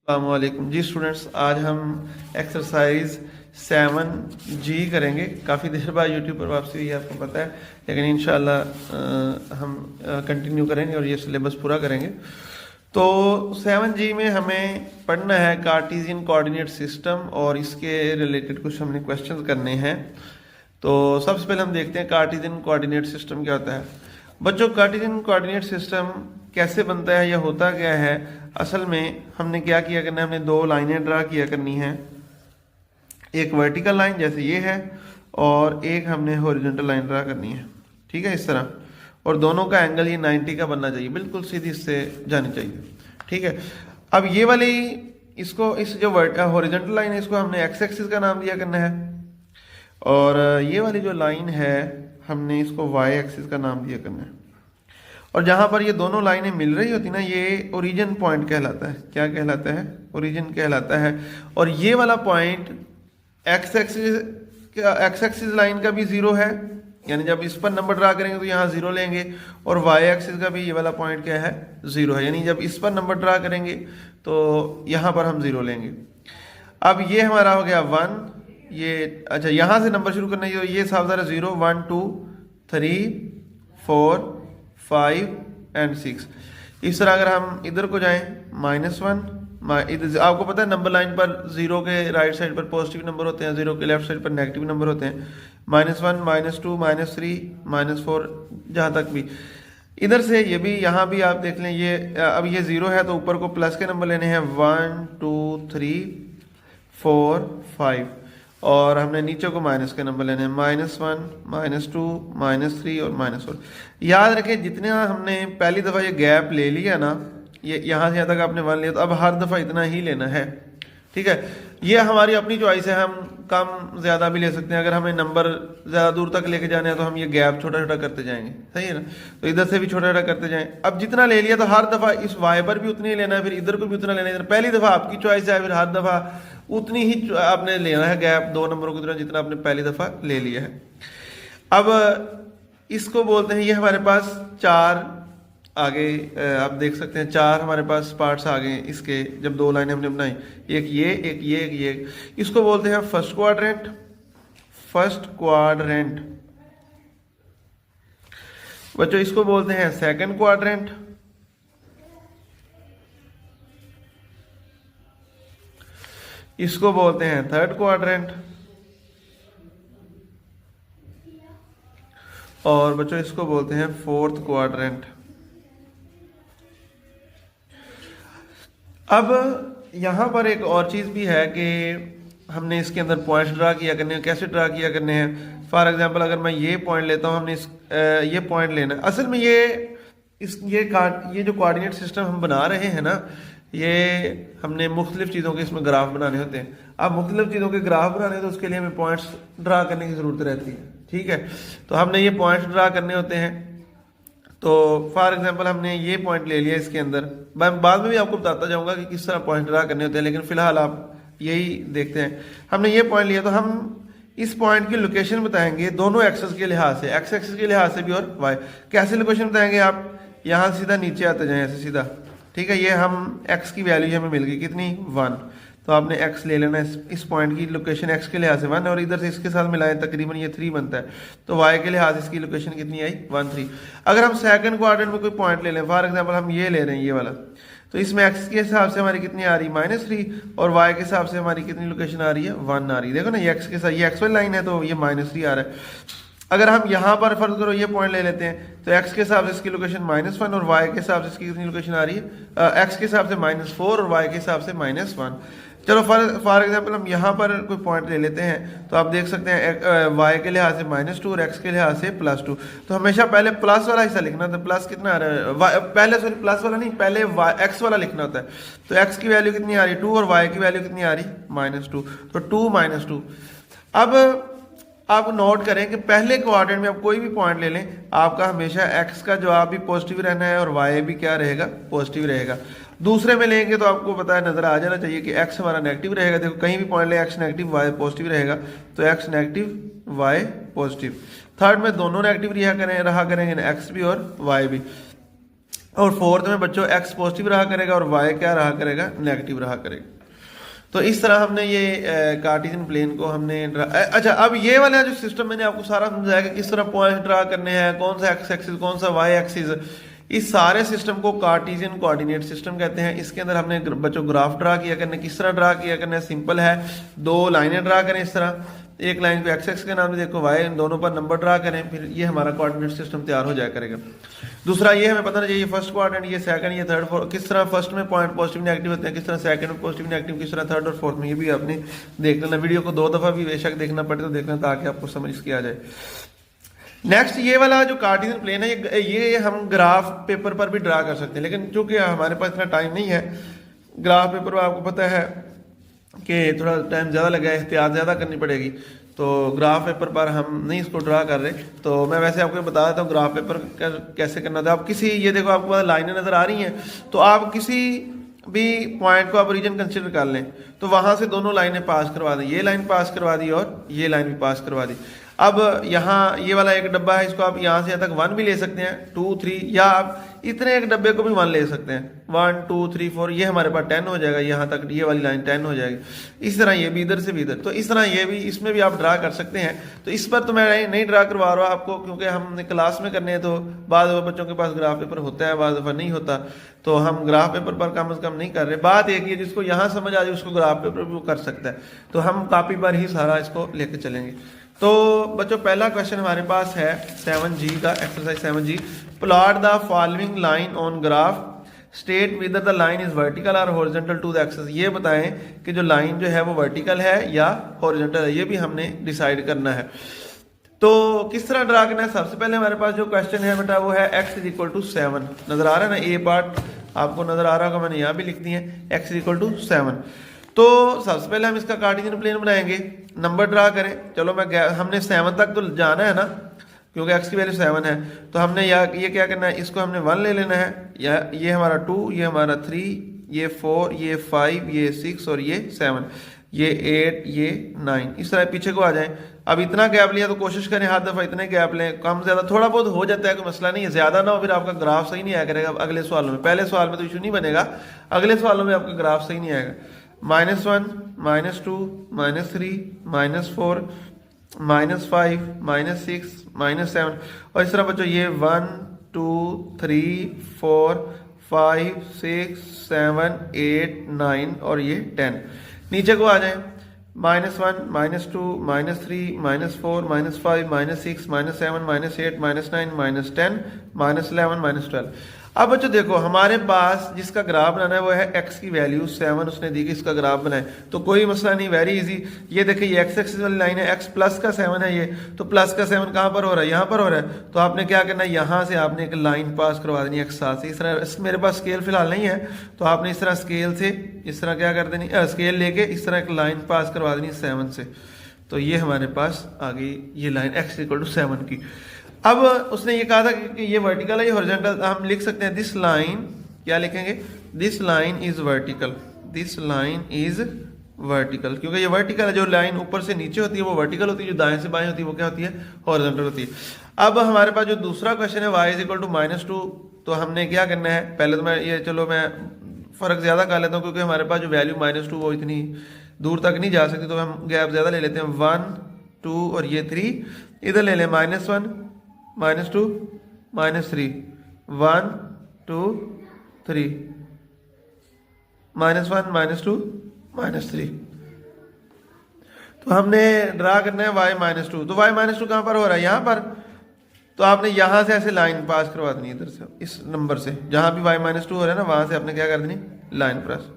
अस्सलामुअलैकुम जी स्टूडेंट्स, आज हम एक्सरसाइज 7G करेंगे। काफ़ी देर बाद यूट्यूब पर वापसी हुई है, आपको पता है, लेकिन इंशाल्लाह हम कंटिन्यू करेंगे और ये सिलेबस पूरा करेंगे। तो 7G में हमें पढ़ना है कार्टेशियन कोऑर्डिनेट सिस्टम और इसके रिलेटेड कुछ हमने क्वेश्चंस करने हैं। तो सबसे पहले हम देखते हैं कार्टेशियन कोऑर्डिनेट सिस्टम क्या होता है। बच्चों, कार्टेशियन कोऑर्डिनेट सिस्टम कैसे बनता है या होता क्या है। असल में हमने क्या किया करना है, हमने दो लाइनें ड्रा किया करनी है, एक वर्टिकल लाइन जैसे ये है और एक हमने हॉरिजॉन्टल लाइन ड्रा करनी है। ठीक है, इस तरह, और दोनों का एंगल ये 90 का बनना चाहिए, बिल्कुल सीधी इससे जानी चाहिए। ठीक है, अब ये वाली इसको इस जो हॉरिजॉन्टल लाइन है इसको हमने एक्स एक्सिस का नाम दिया करना है, और ये वाली जो लाइन है हमने इसको वाई एक्सिस का नाम दिया करना है। और जहां पर ये दोनों लाइनें मिल रही होती ना, ये ओरिजिन पॉइंट कहलाता है। क्या कहलाता है? ओरिजिन कहलाता है। और ये वाला पॉइंट एक्स एक्सिस लाइन का भी जीरो है, यानी जब इस पर नंबर ड्रा करेंगे तो यहाँ जीरो लेंगे, और वाई एक्सिस का भी ये वाला पॉइंट क्या है? जीरो है, यानी जब इस पर नंबर ड्रा करेंगे तो यहाँ पर हम जीरो लेंगे। अब ये हमारा हो गया 1, ये अच्छा यहाँ से नंबर शुरू करना है, ये साफ सारा 0 1 2 3 4 5 एंड 6। इस तरह अगर हम इधर को जाएं -1, इधर आपको पता है नंबर लाइन पर 0 के राइट साइड पर पॉजिटिव नंबर होते हैं, 0 के लेफ्ट साइड पर नेगेटिव नंबर होते हैं। -1 -2 -3 -4, जहाँ तक भी इधर से ये भी यहाँ भी आप देख लें, ये अब ये 0 है तो ऊपर को प्लस के नंबर लेने हैं 1 2 3 4 5, और हमने नीचे को माइनस के नंबर लेने हैं -1 -2 -3 और -4। याद रखें, जितने हमने पहली दफ़ा ये गैप ले लिया ना, ये यहाँ से यहाँ तक आपने 1 लिया, तो अब हर दफ़ा इतना ही लेना है। ठीक है, ये हमारी अपनी चॉइस है, हम कम ज़्यादा भी ले सकते हैं। अगर हमें नंबर ज़्यादा दूर तक लेके जाना है तो हम ये गैप छोटा छोटा करते जाएंगे, सही है ना। तो इधर से भी छोटा छोटा करते जाएं। अब जितना ले लिया तो हर दफ़ा इस वाई पर भी उतनी ही लेना है, फिर इधर को भी उतना लेना है। पहली दफ़ा आपकी चॉइस है, फिर हर दफ़ा उतनी ही आपने लेना है गैप, 2 नंबरों की तरह जितना आपने पहली दफ़ा ले लिया है। अब इसको बोलते हैं, ये हमारे पास 4 आगे आप देख सकते हैं 4 हमारे पास पार्ट्स आ गए इसके, जब 2 लाइनें हमने बनाई, एक ये एक ये एक ये। इसको बोलते हैं फर्स्ट क्वाड्रेंट। बच्चों, इसको बोलते हैं सेकंड क्वाड्रेंट। इसको बोलते हैं थर्ड क्वाड्रेंट, और बच्चों इसको बोलते हैं फोर्थ क्वाड्रेंट। अब यहां पर एक और चीज भी है कि हमने इसके अंदर पॉइंट्स ड्रा किया करने हैं। कैसे ड्रा किया करने हैं? फॉर एग्जांपल अगर मैं ये पॉइंट लेता हूं, हमने ये पॉइंट लेना है। असल में ये जो कोऑर्डिनेट सिस्टम हम बना रहे हैं ना, ये हमने मुख्तलिफ चीज़ों के इसमें ग्राफ बनाने होते हैं। अब मुख्तलिफ चीज़ों के ग्राफ बनाने हैं तो उसके लिए हमें पॉइंट्स ड्रा करने की ज़रूरत रहती है। ठीक है, तो हमने ये पॉइंट्स ड्रा करने होते हैं। तो फॉर एग्जांपल हमने ये पॉइंट ले लिया, इसके अंदर मैं बाद में भी आपको बताता जाऊंगा कि किस तरह पॉइंट ड्रा करने होते हैं, लेकिन फिलहाल आप यही देखते हैं। हमने ये पॉइंट लिया तो हम इस पॉइंट की लोकेशन बताएंगे दोनों एक्सेस के लिहाज से, एक्स एक्सेस के लिहाज से भी और वाई। कैसे लोकेशन बताएंगे? आप यहाँ सीधा नीचे आते जाएं, ऐसे सीधा। ठीक है, ये हम x की वैल्यू हमें मिल गई कितनी? 1। तो आपने x ले लेना है, इस पॉइंट की लोकेशन x के लिहाज से 1, और इधर से इसके साथ मिलाएं तकरीबन ये 3 बनता है। तो y के लिहाज से इसकी लोकेशन कितनी आई? 1 3। अगर हम सेकंड क्वाड्रेंट में कोई पॉइंट ले लें, फॉर एग्जांपल हम ये ले रहे हैं ये वाला, तो इसमें x के हिसाब से हमारी कितनी आ रही? -3, और y के हिसाब से हमारी कितनी लोकेशन आ रही है? 1 आ रही है। देखो ना, ये x के साथ, ये x वाली लाइन है तो ये -3 आ रहा है। अगर हम यहाँ पर फर्ज करो ये पॉइंट ले लेते हैं, तो x के हिसाब से इसकी लोकेशन -1, और y के हिसाब से इसकी कितनी लोकेशन आ रही है? x के हिसाब से -4 और y के हिसाब से -1। चलो फॉर एग्जांपल हम यहाँ पर कोई पॉइंट ले लेते हैं, तो आप देख सकते हैं y के लिहाज से -2 और x के लिहाज से +2। तो हमेशा पहले प्लस वाला हिस्सा लिखना था। प्लस कितना आ रहा है? पहले सॉरी प्लस वाला नहीं, पहले x वाला लिखना होता है। तो x की वैल्यू कितनी आ रही है? 2, और y की वैल्यू कितनी आ रही? -2। तो 2 -2। अब आप नोट करें कि पहले क्वाड्रेंट में आप कोई भी पॉइंट ले लें, आपका हमेशा x का जवाब भी पॉजिटिव रहना है और y भी क्या रहेगा? पॉजिटिव रहेगा। दूसरे में लेंगे तो आपको पता है, नजर आ जाना चाहिए कि x हमारा नेगेटिव रहेगा। देखो, कहीं भी पॉइंट ले x नेगेटिव y पॉजिटिव रहेगा, तो x negative y positive. Third में दोनों नेगेटिव रहा करेंगे, x भी और y भी। और फोर्थ में बच्चों एक्स पॉजिटिव रहा करेगा और वाई क्या रहा करेगा, नेगेटिव रहा करेगा। तो इस तरह हमने ये कार्टेशियन प्लेन को हमने अच्छा, अब ये वाला जो सिस्टम मैंने आपको सारा समझाया कि किस तरह पॉइंट ड्रा करने हैं, कौन सा एक्स एक्सिस कौन सा वाई एक्सिस, इस सारे सिस्टम को कार्टेशियन कोऑर्डिनेट सिस्टम कहते हैं। इसके अंदर हमने बच्चों ग्राफ ड्रा किया करने, किस तरह ड्रा किया करना है, सिंपल है, दो लाइनें ड्रा करें इस तरह, एक लाइन को एक्स एक्स के नाम से देखो, वाई, इन दोनों पर नंबर ड्रा करें, फिर ये हमारा कोऑर्डिनेट सिस्टम तैयार हो जाया करेगा। दूसरा ये हमें पता चाहिए फर्स्ट क्वाड्रेंट, ये सेकंड, ये थर्ड, फोर्थ, किस तरह फर्स्ट में पॉइंट पॉजिटिव नेगेटिव होते हैं, किस तरह सेकंड में पॉजिटिव नेगेटिव, किस तरह थर्ड और फोर्थ में, ये भी आपने देख लेना। वीडियो को 2 दफा भी बेशक देखना पड़े तो देखना, ताकि आपको समझ इसकी आ जाए। नेक्स्ट ये वाला जो कार्टेशियन प्लेन है, ये हम ग्राफ पेपर पर भी ड्रा कर सकते हैं, लेकिन चूंकि हमारे पास इतना टाइम नहीं है, ग्राफ पेपर पर आपको पता है कि थोड़ा टाइम ज़्यादा लगा है, एहतियात ज़्यादा करनी पड़ेगी, तो ग्राफ पेपर पर हम नहीं इसको ड्रा कर रहे। तो मैं वैसे आपको बता देता हूँ ग्राफ पेपर कैसे करना था। आप किसी, ये देखो आपको लाइनें नज़र आ रही हैं, तो आप किसी भी पॉइंट को आप ओरिजिन कंसिडर कर लें, तो वहाँ से दोनों लाइनें पास करवा दें, ये लाइन पास करवा दी और ये लाइन भी पास करवा दी। अब यहाँ ये वाला एक डब्बा है, इसको आप यहाँ से यहाँ तक 1 भी ले सकते हैं, 2 3, या आप इतने एक डब्बे को भी 1 ले सकते हैं, 1 2 3 4, ये हमारे पास 10 हो जाएगा, यहाँ तक ये वाली लाइन 10 हो जाएगी। इस तरह ये भी इधर से भी इधर, तो इस तरह ये भी, इसमें भी आप ड्रा कर सकते हैं। तो इस पर तो मैं नहीं ड्रा करवा रहा आपको, क्योंकि हमने क्लास में करने हैं, तो बाद बच्चों के पास ग्राफ पेपर होता है, बाद दफा नहीं होता, तो हम ग्राफ पेपर पर कम से कम नहीं कर रहे। बात एक ही, जिसको यहाँ समझ आ जाए उसको ग्राफ पेपर भी वो कर सकता है, तो हम कॉपी पर ही सारा इसको लेके चलेंगे। तो बच्चों पहला क्वेश्चन हमारे पास है 7G का, exercise 7G, plot the following line on graph, state whether the line is vertical और हॉरिजॉन्टल टू द एक्सिस। ये बताएं कि जो लाइन जो है वो वर्टिकल है या हॉरिजॉन्टल है, ये भी हमने डिसाइड करना है। तो किस तरह ड्रा करना है, सबसे पहले हमारे पास जो क्वेश्चन है बेटा वो है x = 7, नजर आ रहा है ना, ए पार्ट आपको नजर आ रहा होगा, मैंने यहाँ भी लिख दी है, x = 7। तो सबसे पहले हम इसका कार्टेशियन प्लेन बनाएंगे, नंबर ड्रा करें। चलो हमने 7 तक तो जाना है ना, क्योंकि x की वैल्यू 7 है, तो हमने ये क्या करना है, इसको हमने 1 ले लेना है, या ये हमारा 2, ये हमारा 3, ये 4, ये 5, ये 6 और ये 7, ये 8, ये 9, इस तरह पीछे को आ जाएं। अब इतना गैप लिया तो कोशिश करें हर दफ़ा इतने गैप लें, कम ज़्यादा थोड़ा बहुत हो जाता है, कोई मसला नहीं है, ज़्यादा ना हो, फिर आपका ग्राफ सही नहीं आया करेगा अगले सवालों में। पहले सवाल में तो इशू नहीं बनेगा, अगले सवालों में आपका ग्राफ सही नहीं आएगा। -1, -2, -3, -4, -5, -6, -7, और इस तरह बच्चों ये 1 2 3 4 5 6 7 8 9 और ये 10। नीचे को आ जाए, -1 -2 -3 -4 -5 -6 -7 -8 -9 -10 -11 -12। अब बच्चों देखो हमारे पास जिसका ग्राफ बनाना है वो है x की वैल्यू 7 उसने दी कि इसका ग्राफ बनाए, तो कोई मसला नहीं, वेरी इजी। ये देखिए ये x एक्सिस वाली लाइन है, x प्लस का 7 है ये, तो प्लस का 7 कहाँ पर हो रहा है, यहाँ पर हो रहा है। तो आपने क्या करना है, यहाँ से आपने एक लाइन पास करवा देनी है x साथ से। इस तरह मेरे पास स्केल फिलहाल नहीं है, तो आपने इस तरह स्केल से इस तरह क्या कर देनी, स्केल लेके इस तरह एक लाइन पास करवा देनी 7 से। तो ये हमारे पास आ गई ये लाइन x = 7 की। अब उसने ये कहा था कि ये वर्टिकल है, ये हॉरिजॉन्टल, हम लिख सकते हैं दिस लाइन, क्या लिखेंगे, this line is vertical, this line is vertical, क्योंकि ये वर्टिकल है। जो लाइन ऊपर से नीचे होती है वो वर्टिकल होती है, जो दाएं से बाएं होती है वो क्या होती है, हॉरिजॉन्टल होती है। अब हमारे पास जो दूसरा क्वेश्चन है y = -2, तो हमने क्या करना है, पहले तो मैं ये चलो मैं फर्क ज्यादा कर लेता हूँ, क्योंकि हमारे पास जो वैल्यू -2 वो इतनी दूर तक नहीं जा सकती, तो हम गैप ज्यादा ले लेते हैं, 1 2 और ये 3, इधर ले लें -1 -2 -3 1 2 3 -1 -2 -3। तो हमने ड्रा करना है y -2, तो y -2 कहाँ पर हो रहा है, यहाँ पर। तो आपने यहाँ से ऐसे लाइन पास करवा देनी इधर से, इस नंबर से, जहाँ भी y -2 हो रहा है ना वहाँ से आपने क्या कर देनी, लाइन पास।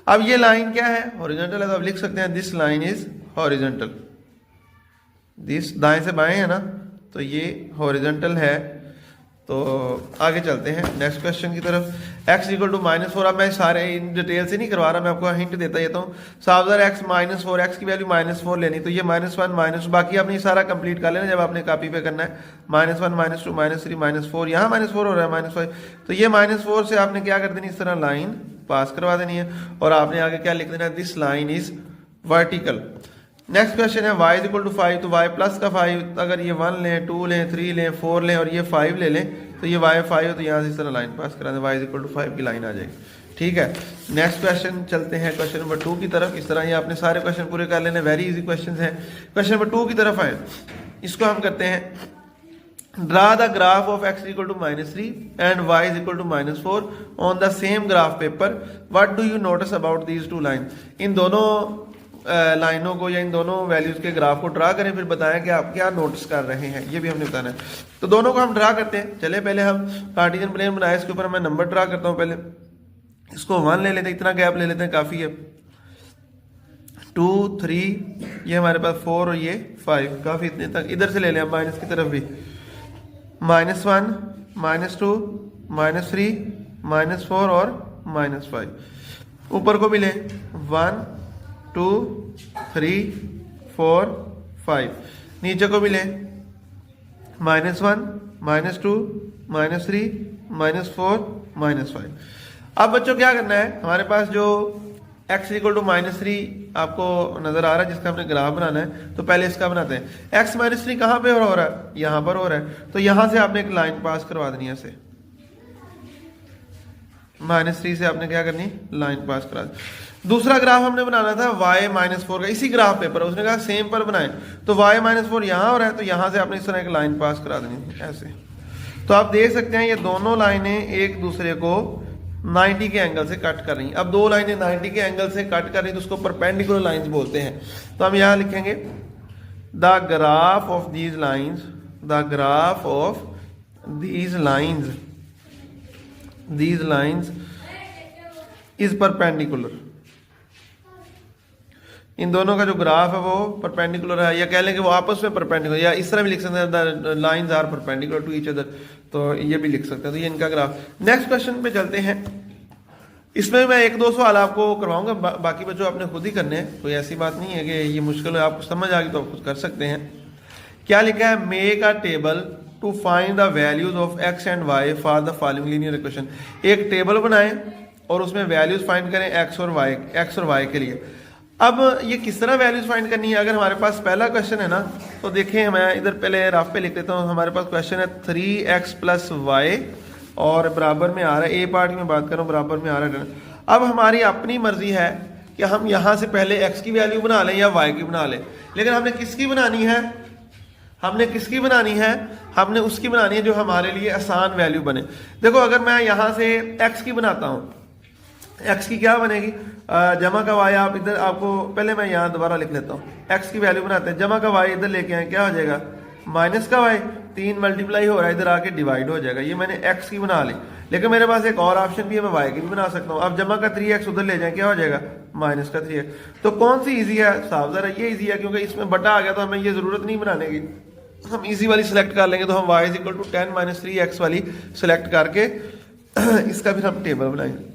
अब ये लाइन क्या है, हॉरिजॉन्टल है, तो आप लिख सकते हैं this line is horizontal, this दाएं से बाएं है ना, तो ये हॉरिजॉन्टल है। तो आगे चलते हैं नेक्स्ट क्वेश्चन की तरफ, x = -4। अब मैं सारे इन डिटेल से नहीं करवा रहा, मैं आपको हिंट देता ही हूँ। सावधान x -4, x की वैल्यू -4 लेनी, तो ये -1 -2, बाकी आपने सारा कंप्लीट कर लेना जब आपने कॉपी पे करना है। -1 -2 -3 -4, यहाँ -4 हो रहा है, -5, तो ये -4 से आपने क्या कर देनी, इस तरह लाइन पास करवा देनी है, और आपने आगे क्या लिख देना, this line is vertical. Next question है y = 5, तो y प्लस का 5, अगर ये 1 लें 2 लें 3 लें 4 लें और ये 5 ले लें, तो ये y 5 है, तो यहाँ से इस तरह लाइन पास करा दें, y इज इक्वल टू 5 की लाइन आ जाएगी। ठीक है, नेक्स्ट क्वेश्चन चलते हैं क्वेश्चन नंबर 2 की तरफ। इस तरह ये आपने सारे क्वेश्चन पूरे कर लेने, वेरी इजी क्वेश्चन हैं। क्वेश्चन नंबर 2 की तरफ आए, इसको हम करते हैं, draw the graph of x equal to -3 and y is equal to -4 on the same graph paper, what do you notice about these two line. इन दोनों लाइनों को या इन दोनों वैल्यूज के ग्राफ को ड्रा करें, फिर बताएं कि आप क्या नोटिस कर रहे हैं, ये भी हमने बताना है। तो दोनों को हम ड्रा करते हैं। चले पहले हम कार्टेशियन प्लेन बनाए, इसके ऊपर मैं नंबर ड्रा करता हूँ। पहले इसको 1 ले लेते हैं, इतना गैप ले लेते हैं, काफ़ी है। 2 3 ये हमारे पास 4 और ये 5, काफ़ी इतने तक। इधर से ले लें माइनस की तरफ भी, -1 -2 -3 -4 और -5। ऊपर को भी लें 1 2 3 4 5। नीचे को भी लें -1 -2 -3 -4 -5। अब बच्चों क्या करना है, हमारे पास जो x इक्वल टू -3 आपको नजर आ रहा है, जिसका हमने ग्राफ बनाना है, तो पहले इसका बनाते हैं। x -3 कहाँ पे हो रहा है, यहाँ पर हो रहा है, तो यहाँ से आपने एक लाइन पास करवा देनी है। ऐसे -3 से आपने क्या करनी, लाइन पास करा दी। दूसरा ग्राफ हमने बनाना था y -4 का, इसी ग्राफ पे, पर उसने कहा सेम पर बनाए, तो y -4 यहाँ हो रहा है, तो यहाँ से आपने इस तरह एक लाइन पास करा देनी ऐसे। तो आप देख सकते हैं ये दोनों लाइनें एक दूसरे को 90 के एंगल से कट कर रही हैं। अब दो लाइनें 90 के एंगल से कट कर रही हैं, तो उसको परपेंडिकुलर लाइंस बोलते हैं। तो हम यहाँ लिखेंगे the graph of these lines, the graph of these lines is perpendicular. इन दोनों का जो ग्राफ है वो परपेंडिकुलर है, या कह लें कि वो आपस में परपेंडिकुलर, या इस तरह भी लिख सकते हैं the lines are perpendicular to each other, तो ये भी लिख सकते हैं। तो ये इनका ग्राफ। नेक्स्ट क्वेश्चन पे चलते हैं। इसमें मैं 1-2 सवाल आपको करवाऊंगा, बाकी बच्चों आपने खुद ही करने हैं, कोई ऐसी बात नहीं है कि ये मुश्किल है, आपको समझ आ गई तो आप खुद कर सकते हैं। क्या लिखा है, make a table to find the values of x and y for the following linear equation. एक टेबल बनाएं और उसमें वैल्यूज फाइंड करें x और y के लिए। अब ये किस तरह वैल्यूज फाइंड करनी है, अगर हमारे पास पहला क्वेश्चन है ना, तो देखें मैं इधर पहले रफ पे लिख देता हूँ। हमारे पास क्वेश्चन है 3x + y और बराबर में आ रहा है, ए पार्ट की मैं बात कर रहा हूँ, बराबर में आ रहा है। अब हमारी अपनी मर्जी है कि हम यहाँ से पहले x की वैल्यू बना लें या y की बना लें, लेकिन हमने किसकी बनानी है, हमने उसकी बनानी है जो हमारे लिए आसान वैल्यू बने। देखो अगर मैं यहाँ से x की बनाता हूँ, x की क्या बनेगी, जमा का y, आप इधर, आपको पहले मैं यहाँ दोबारा लिख लेता हूँ, x की वैल्यू बनाते हैं, जमा का y इधर लेके आए, क्या हो जाएगा, माइनस का y, 3 मल्टीप्लाई हो रहा है, इधर आके डिवाइड हो जाएगा। ये मैंने x की बना ली, लेकिन मेरे पास एक और ऑप्शन भी है, मैं y की भी बना सकता हूँ। अब जमा का 3x उधर ले जाए, क्या हो जाएगा, माइनस का 3x। तो कौन सी ईजी है, साफ ज़रा ये ईजी है, क्योंकि इसमें बटा आ गया, तो हमें ये जरूरत नहीं बनाने की, हम इजी वाली सिलेक्ट कर लेंगे। तो हम y = 10 - 3x वाली सिलेक्ट करके इसका फिर हम टेबल बनाएंगे।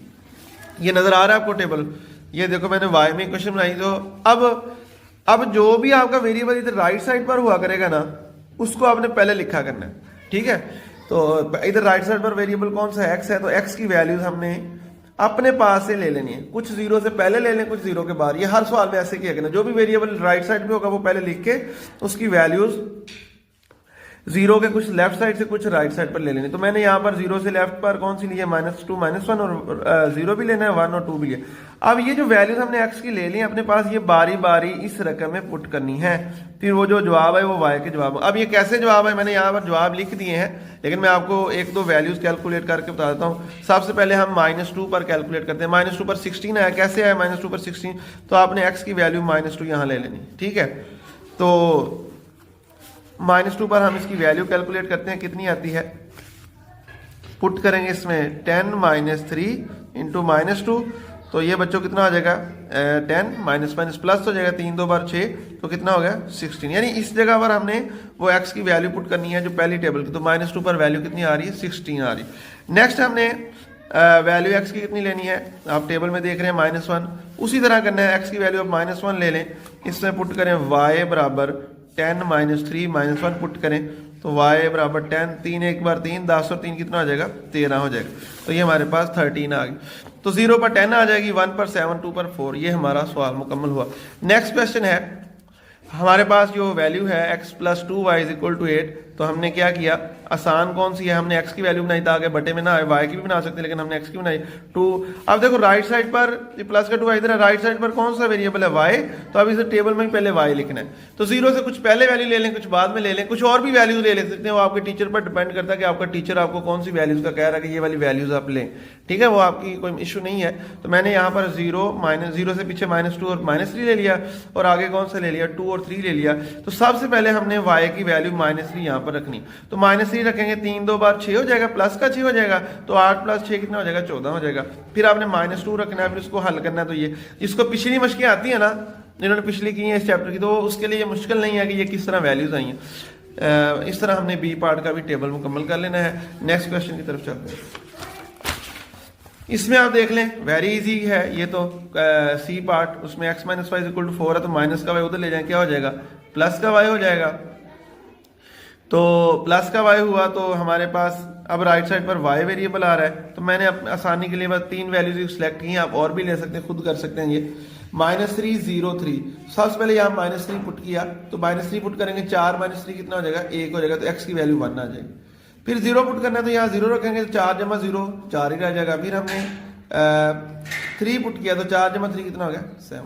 ये नजर आ रहा है आपको टेबल, ये देखो मैंने y में इक्वेशन बनाई। तो अब जो भी आपका वेरिएबल इधर राइट साइड पर हुआ करेगा ना, उसको आपने पहले लिखा करना है, ठीक है। तो इधर राइट साइड पर वेरिएबल कौन सा x है, तो x की वैल्यूज हमने अपने पास से ले लेनी है, कुछ 0 से पहले ले लें, कुछ 0 के बाद। ये हर सवाल में ऐसे किया करना, जो भी वेरिएबल राइट साइड पे होगा वो पहले लिख के उसकी वैल्यूज 0 के कुछ लेफ्ट साइड से कुछ राइट साइड पर ले लेने। तो मैंने यहाँ पर 0 से लेफ्ट पर कौन सी ली है, -2 -1 और 0 भी लेना है, 1 और 2 भी लिया। अब ये जो वैल्यूज हमने x की ले ली अपने पास, ये बारी बारी इस रकम में पुट करनी है, फिर वो जो जवाब है वो y के जवाब। अब ये कैसे जवाब है, मैंने यहाँ पर जवाब लिख दिए हैं, लेकिन मैं आपको 1-2 वैल्यूज कैलकुलेट करके बता देता हूँ। सबसे पहले हम -2 पर कैलकुलेट करते हैं। -2 पर 16 आया, कैसे आया -2 पर 16, तो आपने x की वैल्यू -2 यहाँ ले लेनी, ठीक है। तो -2 पर हम इसकी वैल्यू कैलकुलेट करते हैं, कितनी आती है, पुट करेंगे इसमें 10 - 3 × -2, तो ये बच्चों कितना आ जाएगा, 10 माइनस प्लस हो जाएगा, 3 2 बार 6, तो कितना हो गया 16। यानी इस जगह पर हमने वो x की वैल्यू पुट करनी है जो पहली टेबल की। तो -2 पर वैल्यू कितनी आ रही है, 16 आ रही। नेक्स्ट हमने वैल्यू x की कितनी लेनी है, आप टेबल में देख रहे हैं -1, उसी तरह करना है, x की वैल्यू आप -1 ले लें, इसमें पुट करें y बराबर 10 - 3 -1 पुट करें, तो y बराबर 10, 3 1 बार 3, 10 और 3 कितना हो जाएगा, 13 हो जाएगा। तो ये हमारे पास 13 आ गई। तो 0 पर 10 आ जाएगी, 1 पर 7, 2 पर 4। ये हमारा सवाल मुकम्मल हुआ। नेक्स्ट क्वेश्चन है, हमारे पास जो वैल्यू है x + 2y = 8, तो हमने क्या किया, आसान कौन सी है, हमने x की वैल्यू बनाई था, आगे बटे में ना आए, y की भी बना सकते हैं लेकिन हमने x की बनाई 2। अब देखो राइट साइड पर प्लस का 2 इधर है, राइट साइड पर कौन सा वेरिएबल है y, तो अब इसे टेबल में पहले y लिखना है। तो 0 से कुछ पहले वैल्यू ले लें, कुछ बाद में ले लें, कुछ और भी वैल्यूज ले सकते हैं, वो आपके टीचर पर डिपेंड करता है कि आपका टीचर आपको कौन सी वैल्यूज का कह रहा है कि ये वाली वैल्यूज आप लें, ठीक है, वो आपकी कोई इशू नहीं है। तो मैंने यहाँ पर 0 से पीछे -2 और -3 ले लिया और आगे कौन सा ले लिया 2 और 3 ले लिया। तो सबसे पहले हमने y की वैल्यू -3 यहाँ पर रखनी, तो -3 रखेंगे, 3 2 बार 6 हो जाएगा, प्लस का 6 हो जाएगा, तो 8 + 6 कितना हो जाएगा 14 हो जाएगा। फिर आपने -2 रखना है, फिर उसको हल करना है। तो ये जिसको पिछली मशकें आती है ना, जिन्होंने पिछली की है इस चैप्टर की, तो उसके लिए ये मुश्किल नहीं है कि ये किस तरह वैल्यूज आई हैं। इस तरह हमने बी पार्ट का भी टेबल मुकम्मल कर लेना है। नेक्स्ट क्वेश्चन की तरफ चलते हैं। इसमें आप देख लें वेरी इजी है ये तो, सी पार्ट, उसमें x - y = 4 है, तो माइनस का y उधर ले जाए, क्या हो जाएगा प्लस का y हो जाएगा। तो प्लस का y हुआ तो हमारे पास अब राइट साइड पर y वेरिएबल आ रहा है, तो मैंने आसानी के लिए बस 3 वैल्यूज सिलेक्ट की हैं, आप और भी ले सकते हैं, खुद कर सकते हैं। ये -3 0 3, सबसे पहले यहाँ -3 पुट किया, तो -3 पुट करेंगे, 4 - 3 कितना हो जाएगा 1 हो जाएगा, तो x की वैल्यू 1 आ जाएगी। फिर 0 पुट करना है, तो यहाँ 0 रखेंगे, तो 4 × 0 4 ही रह जाएगा। फिर हमने 3 पुट किया, तो 4 × 3 कितना हो गया 7।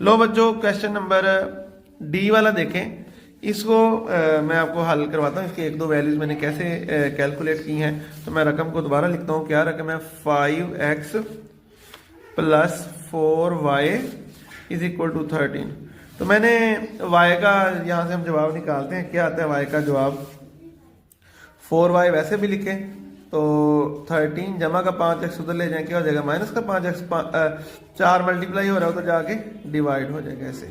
लो बच्चों क्वेश्चन नंबर डी वाला देखें, इसको मैं आपको हल करवाता हूँ। इसके 1-2 वैल्यूज मैंने कैसे कैलकुलेट की हैं, तो मैं रकम को दोबारा लिखता हूँ। क्या रकम है 5x + 4y = 13। तो मैंने y का यहाँ से हम जवाब निकालते हैं, क्या आता है y का जवाब, 4y वैसे भी लिखें तो 13 जमा का 5x उधर ले जाए, क्या हो जाएगा माइनस का 5x, 4 मल्टीप्लाई हो रहा है तो जाके डिवाइड हो जाएगा ऐसे।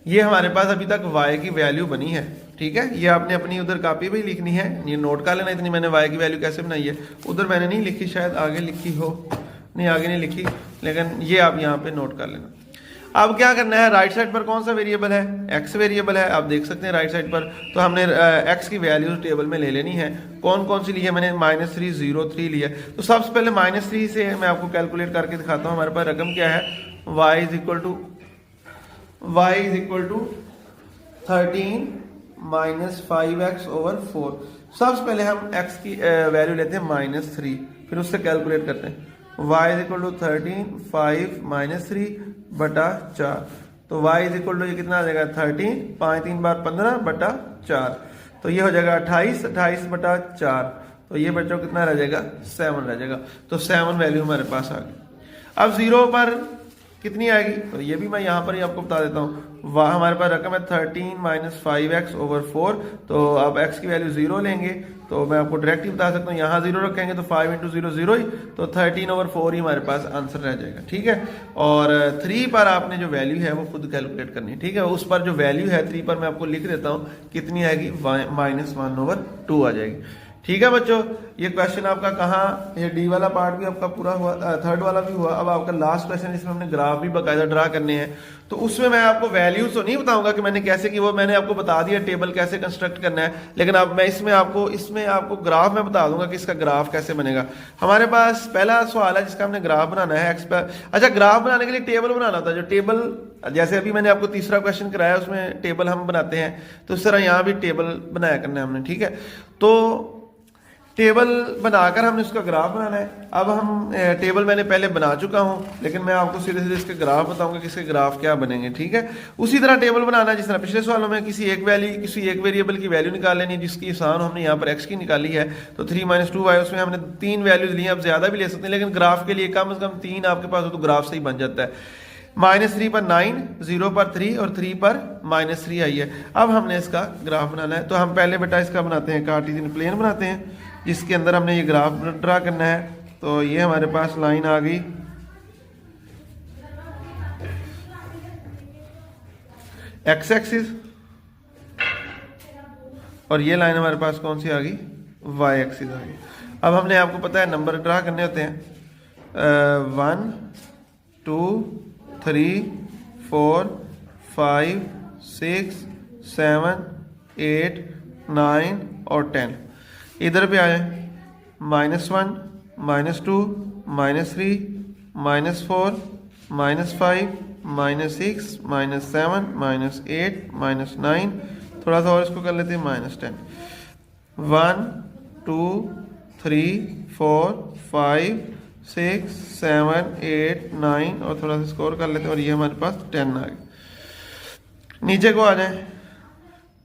ये हमारे पास अभी तक y की वैल्यू बनी है, ठीक है। ये आपने अपनी उधर कॉपी भी लिखनी है, ये नोट कर लेना इतनी मैंने y की वैल्यू कैसे बनाई है। उधर मैंने नहीं लिखी, शायद आगे लिखी हो, नहीं आगे नहीं लिखी, लेकिन ये आप यहाँ पे नोट कर लेना। अब क्या करना है, राइट साइड पर कौन सा वेरिएबल है, x वेरिएबल है, आप देख सकते हैं राइट साइड पर। तो हमने x की वैल्यूज टेबल में ले लेनी है। कौन कौन सी ली है, मैंने -3 0 3 लिया। तो सबसे पहले -3 से मैं आपको कैलकुलेट करके दिखाता हूँ। हमारे पास रकम क्या है, y = 13 - 5x/4। सबसे पहले हम x की वैल्यू लेते हैं -3, फिर उससे कैलकुलेट करते हैं। y = 13 5 - 3/4, तो y = ये कितना आ जाएगा 13, 5 3 बार 15/4, तो ये हो जाएगा 28 28/4। तो ये बच्चों कितना रह जाएगा 7 रह जाएगा। तो 7 वैल्यू हमारे पास आ गई। अब 0 पर कितनी आएगी, तो ये भी मैं यहाँ पर ही आपको बता देता हूँ। वह हमारे पास रकम है 13 - 5x/4, तो अब x की वैल्यू 0 लेंगे, तो मैं आपको डायरेक्ट ही बता सकता हूँ, यहाँ 0 रखेंगे तो 5 × 0 0 ही, तो 13/4 ही हमारे पास आंसर रह जाएगा, ठीक है। और 3 पर आपने जो वैल्यू है वो खुद कैलकुलेट करनी है, ठीक है। उस पर जो वैल्यू है 3 पर मैं आपको लिख देता हूँ, कितनी आएगी -1/2 आ जाएगी, ठीक है बच्चों। ये क्वेश्चन आपका कहाँ, ये डी वाला पार्ट भी आपका पूरा हुआ, थर्ड वाला भी हुआ। अब आपका लास्ट क्वेश्चन, इसमें हमने ग्राफ भी बाकायदा ड्रा करने हैं। तो उसमें मैं आपको वैल्यूज तो नहीं बताऊंगा कि मैंने कैसे की, वो मैंने आपको बता दिया टेबल कैसे कंस्ट्रक्ट करना है, लेकिन अब मैं इसमें आपको ग्राफ में बता दूंगा कि इसका ग्राफ कैसे बनेगा। हमारे पास पहला सवाल है जिसका हमने ग्राफ बनाना है एक्स पर। अच्छा, ग्राफ बनाने के लिए टेबल बनाना होता है, जो टेबल जैसे अभी मैंने आपको तीसरा क्वेश्चन कराया उसमें टेबल हम बनाते हैं, तो इस तरह यहाँ भी टेबल बनाया करना है हमने, ठीक है। तो टेबल बनाकर हमने उसका ग्राफ बनाना है। अब हम टेबल मैंने पहले बना चुका हूं, लेकिन मैं आपको सीधे सीधे इसके ग्राफ बताऊंगा कि इसके ग्राफ क्या बनेंगे, ठीक है। उसी तरह टेबल बनाना है जिस तरह पिछले सवालों में किसी एक वेरिएबल की वैल्यू निकाल लेनी है, जिसकी आसान हमने यहाँ पर x की निकाली है, तो 3 - 2y, उसमें हमने 3 वैल्यूज ली हैं। अब ज्यादा भी ले सकते हैं, लेकिन ग्राफ के लिए कम से कम 3 आपके पास हो तो ग्राफ सही बन जाता है। -3 पर 9, 0 पर 3 और 3 पर -3 आई है। अब हमने इसका ग्राफ बनाना है, तो हम पहले बेटा इसका बनाते हैं, कार्टेशियन प्लेन बनाते हैं जिसके अंदर हमने ये ग्राफ ड्रा करना है। तो ये हमारे पास लाइन आ गई, x एक्सिस, और ये लाइन हमारे पास कौन सी आ गई, y एक्सिस आ गई। अब हमने, आपको पता है नंबर ड्रा करने होते हैं, 1 2 3 4 5 6 7 8 9 और 10। इधर पे आए -1 -2 -3 -4 -5 -6 -7 -8 -9, थोड़ा सा और इसको कर लेते हैं -10, 1 2 3 4 5 6 7 8 9 और थोड़ा सा स्कोर कर लेते हैं, और ये हमारे पास 10 आ गए। नीचे को आ जाए,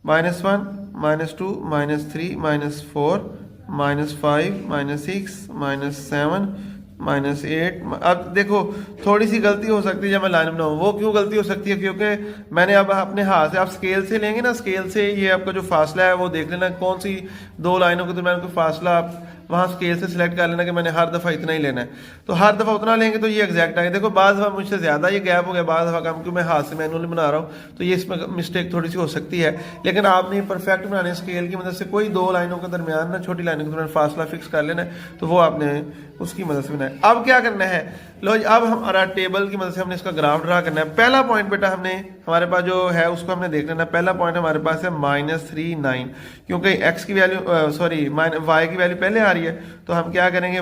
-1 -2 -3 -4 -5 -6 -7 -8। अब देखो थोड़ी सी गलती हो सकती है जब मैं लाइन बनाऊँ। वो क्यों गलती हो सकती है? क्योंकि मैंने अब अपने हाथ से, आप स्केल से लेंगे ना, स्केल से ये आपका जो फासला है वो देख लेना, कौन सी दो लाइनों के दरमियान कोई फासला आप वहाँ स्केल से सिलेक्ट कर लेना कि मैंने हर दफ़ा इतना ही लेना है। तो हर दफ़ा उतना लेंगे तो ये एग्जैक्ट आएगा। देखो बाद दफ़ा मुझसे ज़्यादा ये गैप हो गया, बाद दफ़ा कम, क्योंकि मैं हाथ से मैनुअली बना रहा हूँ, तो ये इसमें मिस्टेक थोड़ी सी हो सकती है। लेकिन आपने परफेक्ट बनाने स्केल की मदद से कोई दो लाइनों के दरमियान ना, छोटी लाइनों के दरमियान फासला फिक्स कर लेना है, तो वो आपने उसकी मदद से बनाया। अब क्या करना है, लो जी, अब हमारा टेबल की मदद से हमने इसका ग्राफ ड्रा करना है। पहला पॉइंट बेटा हमने, हमारे पास जो है उसको हमने देख लेना। पहला पॉइंट हमारे पास है -3 9, क्योंकि x की वैल्यू y की वैल्यू पहले आ रही है, तो हम क्या करेंगे,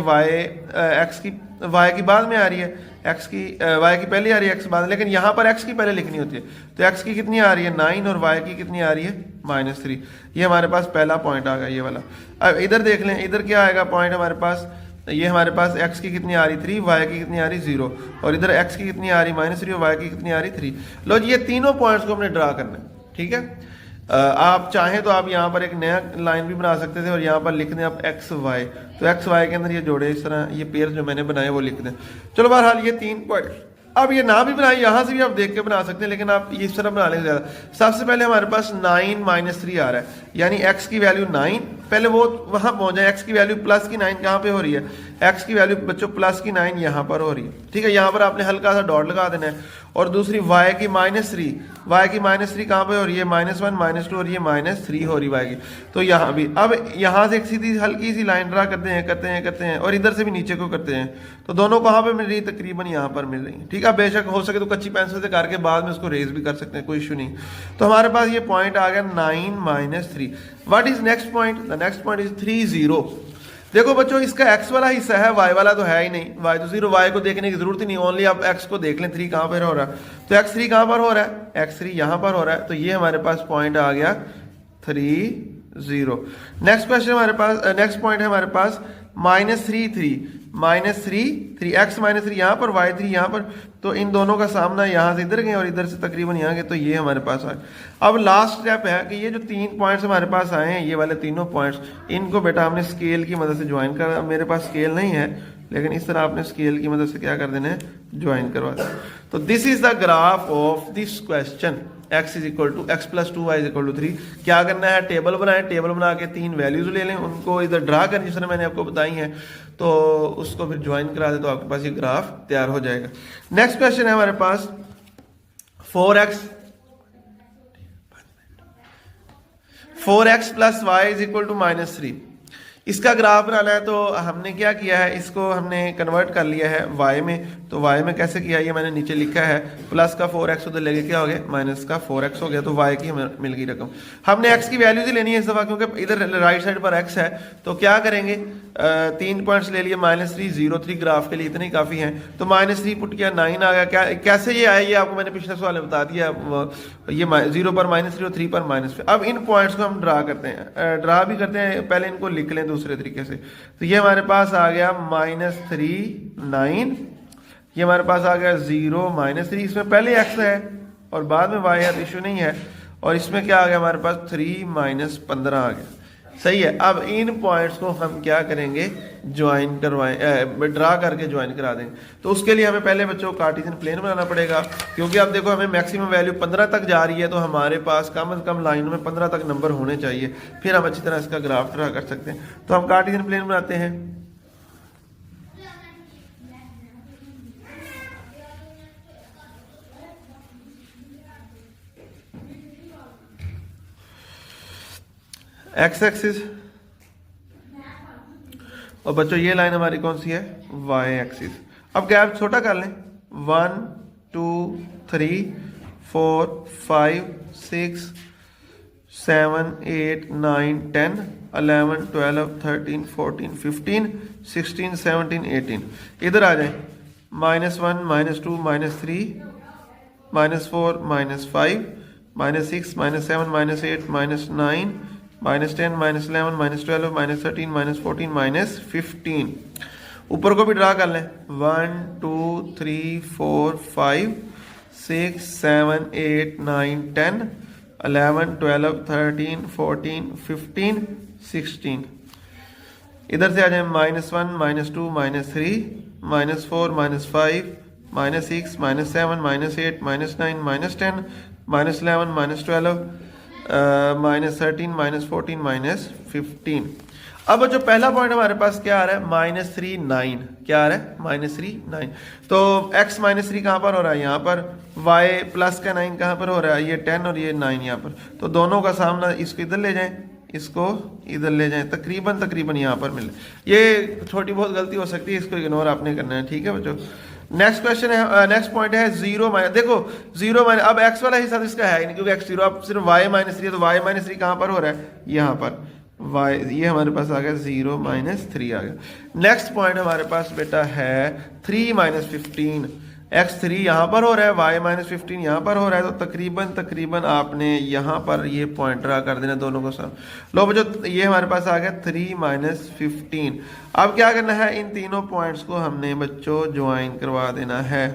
y की बाद में आ रही है, y की पहले आ रही है, x बाद, लेकिन यहाँ पर x की पहले लिखनी होती है। तो x की कितनी आ रही है 9 और y की कितनी आ रही है -3। ये हमारे पास पहला पॉइंट आ गया, ये वाला। अब इधर देख लें, इधर क्या आएगा पॉइंट हमारे पास, ये हमारे पास x की कितनी आ रही 3, y की कितनी आ रही 0, और इधर x की कितनी आ रही -3 और y की कितनी आ रही 3। लो जी, ये तीनों पॉइंट्स को हमने ड्रा करना है, ठीक है। आप चाहें तो आप यहाँ पर एक नया लाइन भी बना सकते थे और यहाँ पर लिख दें आप x y, तो x y के अंदर ये जोड़े, इस तरह ये पेयर जो मैंने बनाए वो लिख दें। चलो बहरहाल ये 3 पॉइंट, अब ये ना भी बनाए, यहाँ से भी आप देख के बना सकते हैं, लेकिन आप ये इस तरह बना लेंगे ज़्यादा। सबसे पहले हमारे पास 9 -3 आ रहा है, यानी x की वैल्यू 9, पहले वो वहाँ पहुँच जाए। x की वैल्यू प्लस की 9 कहाँ पे हो रही है, x की वैल्यू बच्चों प्लस की 9 यहाँ पर हो रही है, ठीक है। यहाँ पर आपने हल्का सा डॉट लगा देना है। और दूसरी y की -3 कहाँ पे हो रही है, -1 -2, और ये -3 हो रही है y की। तो यहाँ भी, अब यहाँ से एक सीधी हल्की सी लाइन ड्रा करते हैं, और इधर से भी नीचे को करते हैं, तो दोनों कहाँ पे मिल रही है, तकरीबन यहाँ पर मिल रही है, ठीक है। बेशक हो सके तो कच्ची पेंसिल से करके बाद में उसको रेज भी कर सकते हैं, कोई इशू नहीं। तो हमारे पास ये पॉइंट आ गया 9 -3। What is next point, the next point is 3 0। देखो बच्चों, इसका x वाला हिस्सा है, y वाला तो है ही नहीं, y तो 0, y को देखने की जरूरत ही नहीं, ओनली आप x को देख लें 3 कहाँ पर हो रहा है। तो x3 कहाँ पर हो रहा है, x3 यहाँ पर हो रहा है, तो ये हमारे पास पॉइंट आ गया 3 0। नेक्स्ट क्वेश्चन हमारे पास, नेक्स्ट पॉइंट है हमारे पास -3 3 x -3 यहाँ पर, y3 यहाँ पर, तो इन दोनों का सामना यहाँ से इधर गए और इधर से तकरीबन यहाँ गए, तो ये हमारे पास आए। अब लास्ट स्टेप है कि ये जो 3 पॉइंट्स हमारे पास आए हैं, ये वाले तीनों पॉइंट्स, इनको बेटा हमने स्केल की मदद से ज्वाइन करा। मेरे पास स्केल नहीं है, लेकिन इस तरह आपने स्केल की मदद से क्या कर देना है, ज्वाइन करवा देना। तो this is the graph of this question, x + 2y = 3। क्या करना है, टेबल बनाएं, टेबल बना के 3 वैल्यूज ले लें, उनको इधर ड्रा करें जिस तरह मैंने आपको बताई हैं, तो उसको फिर ज्वाइन करा दें, तो आपके पास ये ग्राफ तैयार हो जाएगा। नेक्स्ट क्वेश्चन है हमारे पास 4x + y = -3। इसका ग्राफ बनाना है, तो हमने क्या किया है, इसको हमने कन्वर्ट कर लिया है y में। तो y में कैसे किया, ये मैंने नीचे लिखा है, प्लस का 4x उधर लेके क्या हो गया, माइनस का 4x हो गया, तो y की हमें मिल गई रकम। हमने x की वैल्यूज ही लेनी है इस दफा, क्योंकि इधर राइट साइड पर x है। तो क्या करेंगे, 3 पॉइंट्स ले लिए, -3 0 3, ग्राफ के लिए इतने ही काफी हैं। तो -3 पुट किया, 9 आ गया। क्या कैसे ये आया, ये आपको मैंने पिछले सवाल में बता दिया। ये 0 पर -3 और 3 पर -5। अब इन पॉइंट्स को हम ड्रा करते हैं, ड्रा भी करते हैं, पहले इनको लिख लें दूसरे तरीके से। तो ये हमारे पास आ गया -3 9, ये हमारे पास आ गया 0 -3, इसमें पहले x है और बाद में y है, तो इशू नहीं है। और इसमें क्या आ गया हमारे पास 3 - 15 आ गया, सही है। अब इन पॉइंट्स को हम क्या करेंगे, ज्वाइन करवाएं, ड्रा करके ज्वाइन करा देंगे। तो उसके लिए हमें पहले बच्चों कार्टेशियन प्लेन बनाना पड़ेगा, क्योंकि अब देखो हमें मैक्सिमम वैल्यू 15 तक जा रही है, तो हमारे पास कम से कम लाइनों में 15 तक नंबर होने चाहिए, फिर हम अच्छी तरह इसका ग्राफ ड्रा कर सकते हैं। तो हम कार्टेशियन प्लेन बनाते हैं। एक्स एक्सिस, और बच्चों ये लाइन हमारी कौन सी है, वाई एक्सिस। अब गैप छोटा कर लें, 1 2 3 4 5 6 7 8 9 10 11 12 13 14 15 16 17 18। इधर आ जाए, -1 -2 -3 -4 -5 -6 -7 -8 -9 -10 -11 -12 -13 -14 -15। ऊपर को भी ड्रा कर लें 1 2 3 4 5 6 7 8 9 10 11 12 13 14 15 16। इधर से आ जाए -1 -2 -3 -4 -5 -6 -7 -8 -9 -10 -11 -12 -13 -14 -15। अब जो पहला पॉइंट हमारे पास क्या आ रहा है -3 9, क्या आ रहा है -3 9। तो x -3 कहाँ पर हो रहा है, यहाँ पर। y प्लस का 9 कहाँ पर हो रहा है, ये 10 और ये 9 यहाँ पर। तो दोनों का सामना, इसको इधर ले जाएं, इसको इधर ले जाएं, तकरीबन यहाँ पर मिले। ये छोटी बहुत गलती हो सकती है, इसको इग्नोर आपने करना है, ठीक है बच्चों। नेक्स्ट क्वेश्चन है, नेक्स्ट पॉइंट है 0 माइनस। देखो 0 माइनस, अब x वाला हिस्सा तो इसका है नहीं क्योंकि x0, अब सिर्फ y -3 है। तो y -3 कहाँ पर हो रहा है, यहाँ पर y, ये हमारे पास आ गया 0 -3 आ गया। नेक्स्ट पॉइंट हमारे पास बेटा है 3 -15। x3 यहाँ पर हो रहा है, y -15 यहाँ पर हो रहा है। तो तकरीबन आपने यहाँ पर ये पॉइंट ड्रा कर देना दोनों को साथ। लो बच्चों, ये हमारे पास आ गया 3 -15। अब क्या करना है, इन तीनों पॉइंट्स को हमने बच्चों ज्वाइन करवा देना है।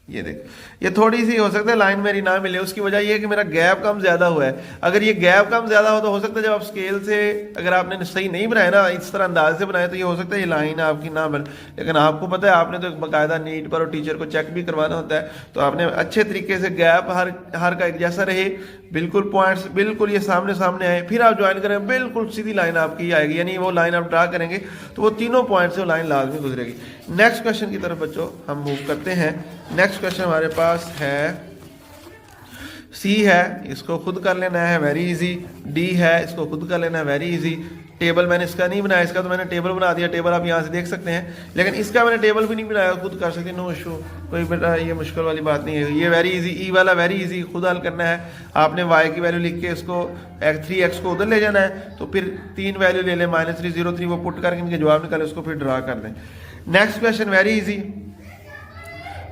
ये देख, ये थोड़ी सी हो सकता है लाइन मेरी ना मिले, उसकी वजह ये है कि मेरा गैप कम ज्यादा हुआ है। अगर ये गैप कम ज्यादा हो तो हो सकता है जब आप स्केल से, अगर आपने सही नहीं बनाया ना, इस तरह अंदाज से बनाया, तो ये हो सकता है ये लाइन आपकी ना बने। लेकिन आपको पता है, आपने तो बाकायदा नीट पर और टीचर को चेक भी करवाना होता है, तो आपने अच्छे तरीके से गैप हर का एक जैसा रहे, बिल्कुल पॉइंट्स बिल्कुल ये सामने सामने आए, फिर आप ज्वाइन करें, बिल्कुल सीधी लाइन आपकी आएगी। यानी वो लाइन आप ड्रा करेंगे तो वो तीनों पॉइंट से वो लाइन लाजमी गुजरेगी। नेक्स्ट क्वेश्चन की तरफ बच्चों हम मूव करते हैं। नेक्स्ट क्वेश्चन हमारे पास है सी है, इसको खुद कर लेना है, वेरी इजी। डी है, इसको खुद कर लेना है, वेरी इजी। टेबल मैंने इसका नहीं बनाया, इसका तो मैंने टेबल बना दिया, टेबल आप यहाँ से देख सकते हैं। लेकिन इसका मैंने टेबल भी नहीं बनाया, खुद कर सकते, नो इशू, कोई बेटा ये मुश्किल वाली बात नहीं है। ये वेरी इजी, ई वाला वेरी इजी, खुद हल करना है। आपने y की वैल्यू लिख के इसको 3x को उधर ले जाना है, तो फिर 3 वैल्यू ले लें, -3 0 3, वो पुट करके इनके जवाब निकाले, उसको फिर ड्रा कर दें। Next question very easy.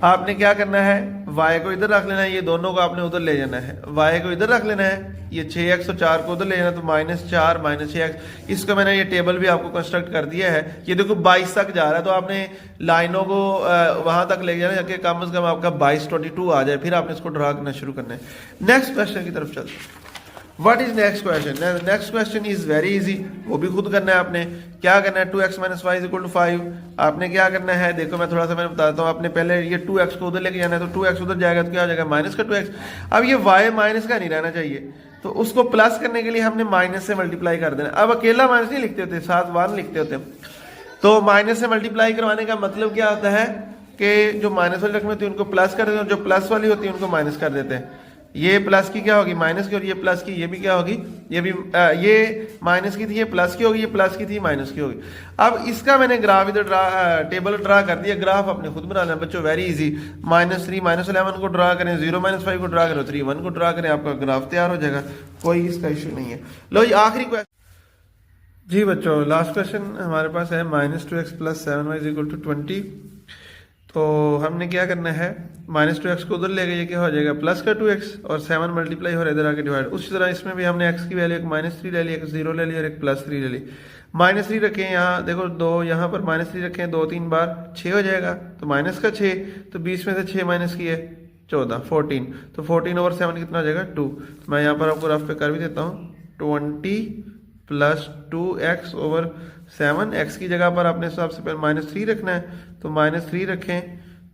आपने क्या करना है, y को इधर रख लेना है, ये दोनों को आपने उधर ले जाना है। y को इधर रख लेना है, ये 6x और 4 को उधर ले जाना, तो -4 -6x। इसको मैंने ये टेबल भी आपको कंस्ट्रक्ट कर दिया है। ये देखो 22 तक जा रहा है, तो आपने लाइनों को वहां तक ले जाना है, कम से कम आपका 22 22 आ जाए, फिर आपने इसको ड्रा करना शुरू करना है। नेक्स्ट क्वेश्चन की तरफ चलते हैं। What is next question? Next question is very easy, वो भी खुद करना है आपने। क्या करना है, 2x - y = 5। आपने क्या करना है, देखो मैं थोड़ा सा मैं बताता हूँ। आपने पहले ये 2x को उधर लेके जाना है, तो 2x उधर जाएगा तो क्या हो जाएगा, माइनस का 2x। अब ये y माइनस का नहीं रहना चाहिए, तो उसको प्लस करने के लिए हमने माइनस से मल्टीप्लाई कर देना। अब अकेला माइनस नहीं लिखते होते, साथ 1 लिखते होते। तो माइनस से मल्टीप्लाई करवाने का मतलब क्या होता है कि जो माइनस वाली रकम होती है उनको प्लस कर देते हैं, जो प्लस वाली होती है उनको माइनस कर देते हैं। ये प्लस की क्या होगी, माइनस की, और ये प्लस की, ये भी क्या होगी, ये भी ये माइनस की थी, ये प्लस की होगी, ये प्लस की थी, माइनस की होगी। अब इसका मैंने ग्राफ इधर टेबल ड्रा कर दिया। ग्राफ अपने खुद बनाना है बच्चों, वेरी इजी। -3 -11 को ड्रा करें, 0 - 5 को ड्रा करें, 3 1 को ड्रा करें, आपका ग्राफ तैयार हो जाएगा, कोई इसका इशू नहीं है। लो ये आखिरी क्वेश्चन जी बच्चों, लास्ट क्वेश्चन हमारे पास है -2x + 7y = 20। तो हमने क्या करना है, -2x को उधर ले गए, ये क्या हो जाएगा, प्लस का 2x, और 7 मल्टीप्लाई हो रहा है इधर आके डिवाइड। उसी तरह इसमें भी हमने x की वैल्यू एक -3 ले ली, एक 0 ले ली और एक +3 ले ली। -3 रखें यहाँ, देखो 2 यहाँ पर -3 रखें, 2 3 बार 6 हो जाएगा, तो माइनस का 6, तो 20 में से 6 माइनस की है 14 14, तो 14/7 कितना हो जाएगा 2। तो मैं यहाँ पर आपको रफ पे कर भी देता हूँ, 20 + 2x/7। x की जगह पर आपने सबसे पहले -3 रखना है, तो -3 रखें,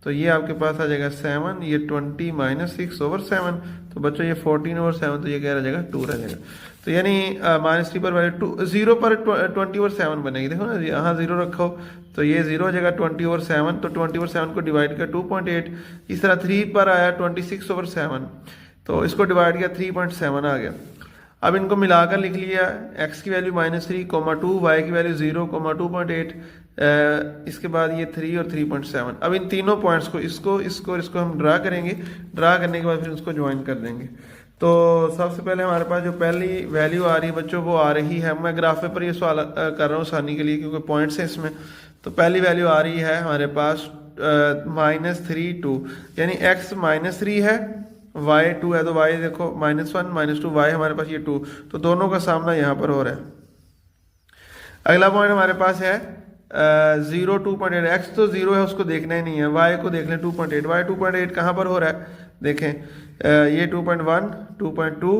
तो ये आपके पास आ जाएगा 7, ये 20 - 6/7, तो बच्चों ये 14/7, तो ये क्या रह जाएगा 2 रह जाएगा। तो यानी -3 पर वैल्यू 0 पर 20/7 बनेगी। देखो ना, यहाँ 0 रखो तो ये 0 हो जाएगा 20/7, तो 20/7 को डिवाइड किया 2.8। इस तरह 3 पर आया 26/7, तो इसको डिवाइड किया 3.7 आ गया। अब इनको मिलाकर लिख लिया, x की वैल्यू -3, 2, y की वैल्यू 0, 2.8, इसके बाद ये 3 और 3.7। अब इन तीनों पॉइंट्स को इसको हम ड्रा करेंगे। ड्रा करने के बाद फिर उसको ज्वाइन कर देंगे। तो सबसे पहले हमारे पास जो पहली वैल्यू आ रही है बच्चों, वो आ रही है, मैं ग्राफ पेपर ये सवाल कर रहा हूँ आसानी के लिए क्योंकि पॉइंट्स है इसमें। तो पहली वैल्यू आ रही है हमारे पास -3 2, यानी x -3 है वाई 2 है तो वाई देखो -1 -2 वाई हमारे पास ये 2, तो दोनों का सामना यहाँ पर हो रहा है। अगला पॉइंट हमारे पास है 0 2.8, एक्स तो 0 है उसको देखना ही नहीं है, वाई को देख लें 2.8, वाई 2.8 कहाँ पर हो रहा है देखें, ये 2.1 2.2,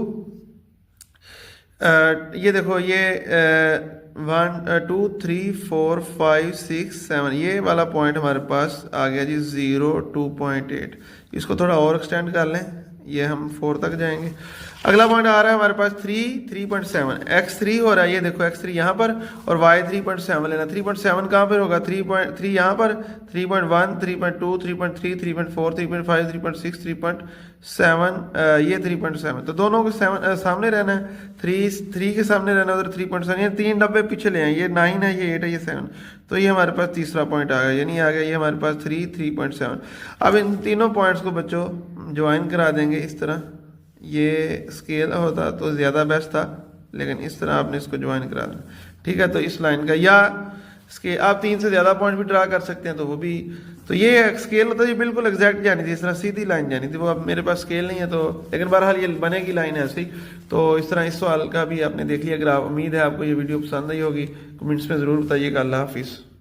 ये देखो ये 1 2 3 4 5 6 7 ये वाला पॉइंट हमारे पास आ गया जी 0 2.8। इसको थोड़ा और एक्सटेंड कर लें, ये हम 4 तक जाएंगे। अगला पॉइंट आ रहा है हमारे पास 3.7, x3 हो रहा है, ये देखो x3 यहाँ पर और y 3.7 लेना। 3.7 कहाँ पर होगा, 3.3 यहाँ पर, 3.1 3.2 3.3 3.4 3.5 3.6 3.7 ये 3.7, तो दोनों के सामने रहना है, 3 के सामने रहना है उधर 3.7, ये 3 डब्बे पीछे ले आए, ये 9 है ये 8 है ये 7, तो ये हमारे पास तीसरा पॉइंट आ गया, यानी आ गया ये हमारे पास 3.7। अब इन तीनों पॉइंट्स को बच्चों ज्वाइन करा देंगे इस तरह, ये स्केल होता तो ज़्यादा बेस्ट था, लेकिन इस तरह आपने इसको ज्वाइन करा देना, ठीक है। तो इस लाइन का या स्केल आप 3 से ज़्यादा पॉइंट भी ड्रा कर सकते हैं, तो वो भी, तो ये स्केल होता है ये बिल्कुल एग्जैक्ट जानी थी, इस तरह सीधी लाइन जानी थी, वो अब मेरे पास स्केल नहीं है तो, लेकिन बहरहाल ये बनेगी लाइन ऐसी। तो इस तरह इस सवाल का भी आपने देख लिया। अगर आप, उम्मीद है आपको ये वीडियो पसंद आई होगी, कमेंट्स में ज़रूर बताइएगा। अल्लाह हाफिज़।